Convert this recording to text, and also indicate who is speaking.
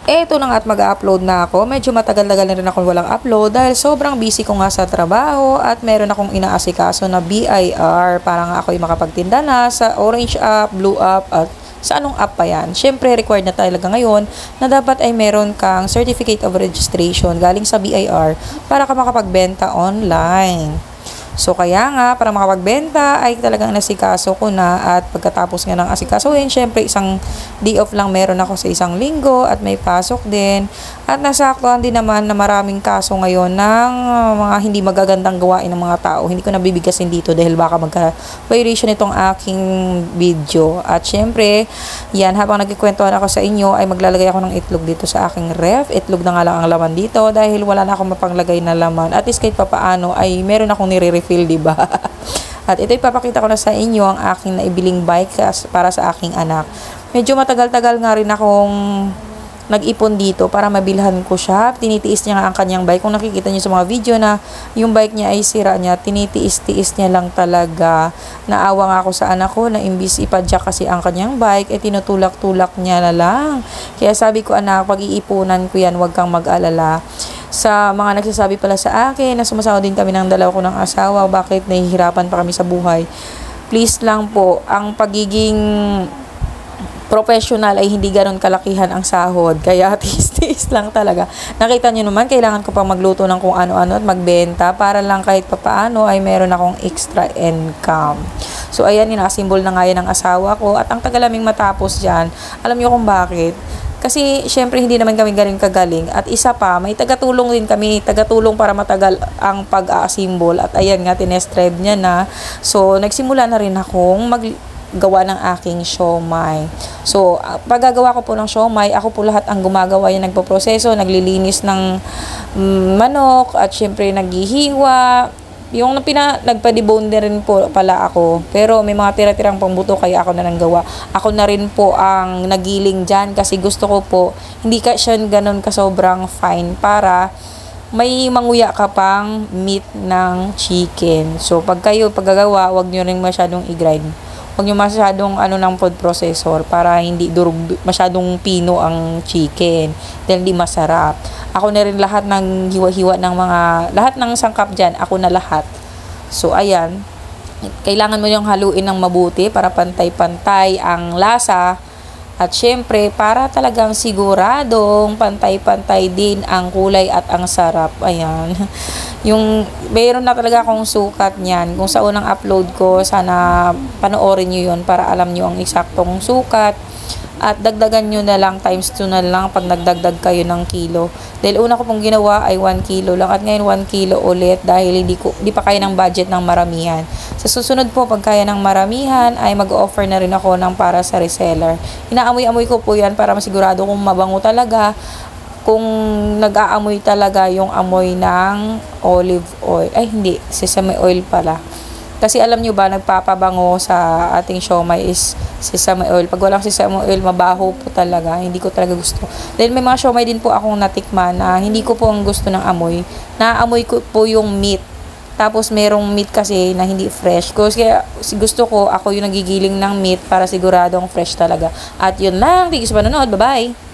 Speaker 1: Eto na nga at mag-upload na ako. Medyo matagal-tagal na rin ako walang upload dahil sobrang busy ko nga sa trabaho at meron akong inaasikaso na BIR para nga ako'y makapagtinda na sa Orange app, Blue app at sa anong app pa yan. Syempre, required na talaga ngayon na dapat ay meron kang Certificate of Registration galing sa BIR para ka makapagbenta online. So, kaya nga, para makapagbenta ay talagang nasikaso ko na at pagkatapos nga ng asikasuhin, syempre isang day off lang meron ako sa isang linggo at may pasok din. At nasaktuhan din naman na maraming kaso ngayon ng mga hindi magagandang gawain ng mga tao. Hindi ko nabibigkasin dito dahil baka magka-violation itong aking video. At syempre, yan, habang nagkikwentuhan ako sa inyo ay maglalagay ako ng itlog dito sa aking ref. Itlog na nga lang ang laman dito dahil wala na akong mapanglagay na laman. At least kahit papaano ay meron akong nire-refill, diba? At ito ipapakita ko na sa inyo ang aking naibiling bike para sa aking anak. Medyo matagal-tagal nga rin akong nag-ipon dito para mabilhan ko siya. Tinitiis niya nga ang kanyang bike. Kung nakikita niyo sa mga video na yung bike niya ay sira niya, tinitiis-tiis niya lang talaga. Naawa nga ako sa anak ko na imbis ipadyak kasi ang kanyang bike, tinutulak-tulak niya na lang. Kaya sabi ko, anak, pag-iipunan ko yan, huwag kang mag-alala. Sa mga nagsasabi pala sa akin na sumasama din kami ng dalawa ko ng asawa, bakit nahihirapan pa kami sa buhay. Please lang po, ang pagiging professional ay hindi ganoon kalakihan ang sahod. Kaya tiis-tiis lang talaga. Nakita nyo naman, kailangan ko pa magluto ng kung ano-ano at magbenta para lang kahit papaano ay meron akong extra income. So, ayan, sinasimbol na nga yan ng asawa ko. At ang tagalaming matapos dyan, alam nyo kung bakit? Kasi, syempre, hindi naman kami galing kagaling. At isa pa, may tagatulong din kami. Tagatulong para matagal ang pag-aasimbol. At ayan nga, tinest-drive niya na. So, nagsimula na rin akong gawa ng aking siomai. So, paggagawa ko po ng siomai, ako po lahat ang gumagawa yan, nagpo-proseso, naglilinis ng manok, at syempre naghihiwa. Yung nagpa-debone na rin po pala ako. Pero may mga tira-tirang pambuto kaya ako na nang gawa. Ako na rin po ang nagiling dyan kasi gusto ko po, hindi ka siya ganun ka sobrang fine para may manguya ka pang meat ng chicken. So, pag kayo paggagawa, wag nyo rin masyadong i-grind. Huwag nyo masyadong ng food processor para hindi masyadong pino ang chicken dahil hindi masarap. Ako na rin lahat ng hiwa-hiwa ng lahat ng sangkap dyan, ako na lahat. So, ayan. Kailangan mo yung haluin ng mabuti para pantay-pantay ang lasa. At syempre, para talagang siguradong pantay-pantay din ang kulay at ang sarap. Ayan. Mayroon na talaga akong sukat niyan. Kung sa unang upload ko, sana panoorin nyo yun para alam nyo ang eksaktong sukat. At dagdagan nyo na lang, times 2 na lang pag nagdagdag kayo ng kilo. Dahil una ko pong ginawa ay 1 kilo lang. At ngayon 1 kilo ulit dahil hindi pa kaya ng budget ng maramihan. Sa susunod po, pag kaya ng maramihan, ay mag-offer na rin ako ng para sa reseller. Inaamoy-amoy ko po yan para masigurado kung mabango talaga. Kung nag-aamoy talaga yung amoy ng olive oil. Ay, hindi. Sesame oil pala. Kasi alam nyo ba, nagpapabango sa ating siomai is sesame oil. Pag walang sesame oil, mabaho po talaga. Hindi ko talaga gusto. Dahil may mga siomai din po akong natikman na hindi ko po ang gusto ng amoy. Naamoy ko po yung meat. Tapos merong meat kasi na hindi fresh. Kaya gusto ko, ako yung nagigiling ng meat para siguradong fresh talaga. At yun lang. Thank you sa panonood. Bye-bye!